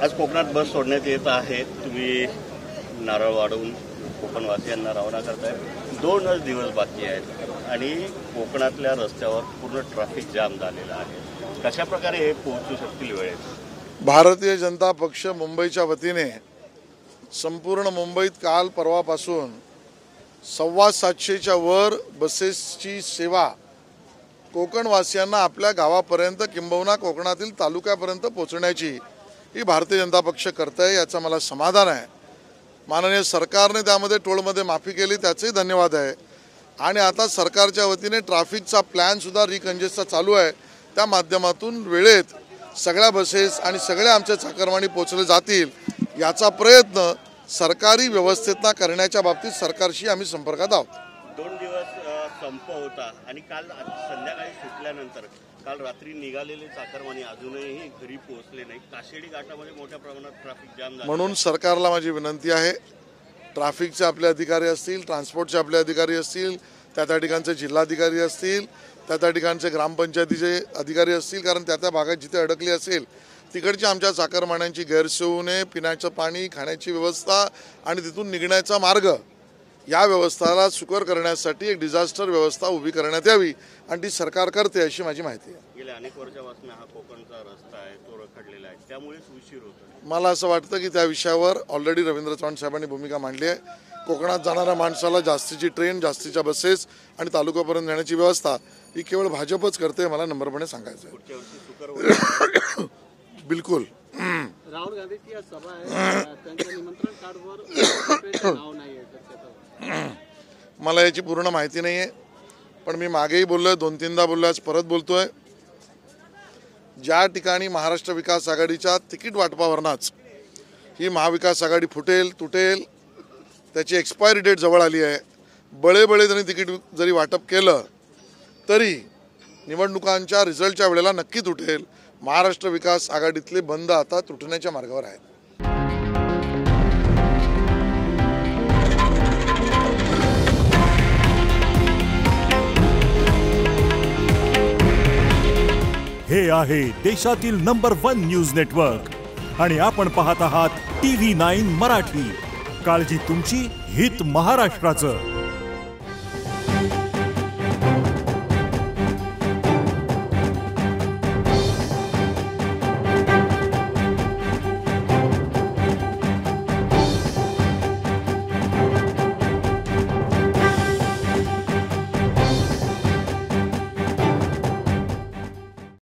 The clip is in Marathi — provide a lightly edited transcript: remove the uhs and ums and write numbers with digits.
आज कोकणात बस सोडण्यात येत आहे। तुम्ही नारळ वाढवून कोकणवासियांना रवाना करताय। 2 दिवस बाकी आहेत आणि कोकणातल्या रस्त्यावर पूर्ण ट्रॅफिक जाम झालेला आहे। कशा प्रकारे हे पोहोचू शकतील वेळेत? भारतीय जनता पक्ष मुंबईच्या वतीने संपूर्ण मुंबईत काल परवापासून 750च्या वर बसेसची सेवा कोकणवासियांना आपल्या गावापर्यंत किंबहुना कोकणातील तालुक्यापर्यंत पोहोचण्याची ही भारतीय जनता पक्ष करते, याचा मला समाधान आहे। माननीय सरकारने त्यामध्ये टोलमध्ये माफी केली, त्याचेही धन्यवाद आहे। आणि आता सरकारच्या वतीने ट्रॅफिकचा प्लॅन सुद्धा रिकंजेस्टचा चालू आहे। त्या माध्यमातून वेळेत सगळ्या बसेस आणि सगळे आमचे चाकरमानी पोहोचले जातील याचा प्रयत्न सरकारी व्यवस्थेतना करण्याच्या बाबतीत सरकारशी आम्ही संपर्कात आहोत। 2 दिवस संप होता आणि काल संध्याकाळी सुटल्यानंतर काल रात्री निघालेले चाकरमानी अजूनही घरी पोहोचले नाही। काशेडी घाटामध्ये मोठ्या प्रमाणात ट्रॅफिक जाम झाले। म्हणून सरकारला माझी विनंती आहे, ट्रॅफिकचे आपले अधिकारी असतील, ट्रान्सपोर्टचे आपले अधिकारी असतील, त्या ठिकाणचे जिल्हाधिकारी असतील, त्या ठिकाणचे ग्रामपंचायतीचे अधिकारी असतील, कारण त्या भागात जिथे अडकली असेल तिकडच्या आमच्या चाकरमान्यांची गैरसोय होऊ नये, पिण्याचं पाणी, खाण्याची व्यवस्था आणि तिथून निघण्याचा मार्ग या व्यवस्थेला सुकर करण्यासाठी एक डिझास्टर व्यवस्था उभी करण्यात यावी आणि ती सरकार करते अशी माझी माहिती आहे। गेल्या अनेक वर्षापासून हा कोकणचा रस्ता आहे तो रखडलेला आहे, त्यामुळेच उशीर होतो। मला असं वाटतं की त्या विषयावर ऑलरेडी रवींद्र चव्हाण साहेबांनी भूमिका मांडली आहे। कोकणात जाणाऱ्या माणसाला जास्तीची ट्रेन, जास्तीच्या बसेस आणि तालुक्यापर्यंत नेण्याची व्यवस्था ही केवळ भाजपच करते, मला नम्रपणे सांगायचं आहे। पुढच्या वर्षी सुकर बिलकुल। राहुल गांधीची सभा आहे, त्यांच्या निमंत्रण कार्डवर नाव नाही आहे। मला याची पूर्ण माहिती नाही आहे, पण मी मागेही बोललोय, 2-3दा बोललोय, आज परत बोलतोय। ज्या ठिकाणी महाराष्ट्र विकास आघाडीच्या तिकीट वाटपावरनाच ही महाविकास आघाडी फुटेल, तुटेल, त्याची एक्सपायरी डेट जवळ आली आहे। बळे त्यांनी तिकीट जरी वाटप केलं तरी निवडणुकांच्या रिझल्टच्या वेळेला नक्की तुटेल। महाराष्ट्र विकास आघाडीतले बंद आता तुटण्याच्या मार्गावर आहेत। हे आहे देशातील नंबर 1 न्यूज नेटवर्क आणि आपण पाहत आहात TV9 मराठी। काळजी तुमची, हित महाराष्ट्राचं।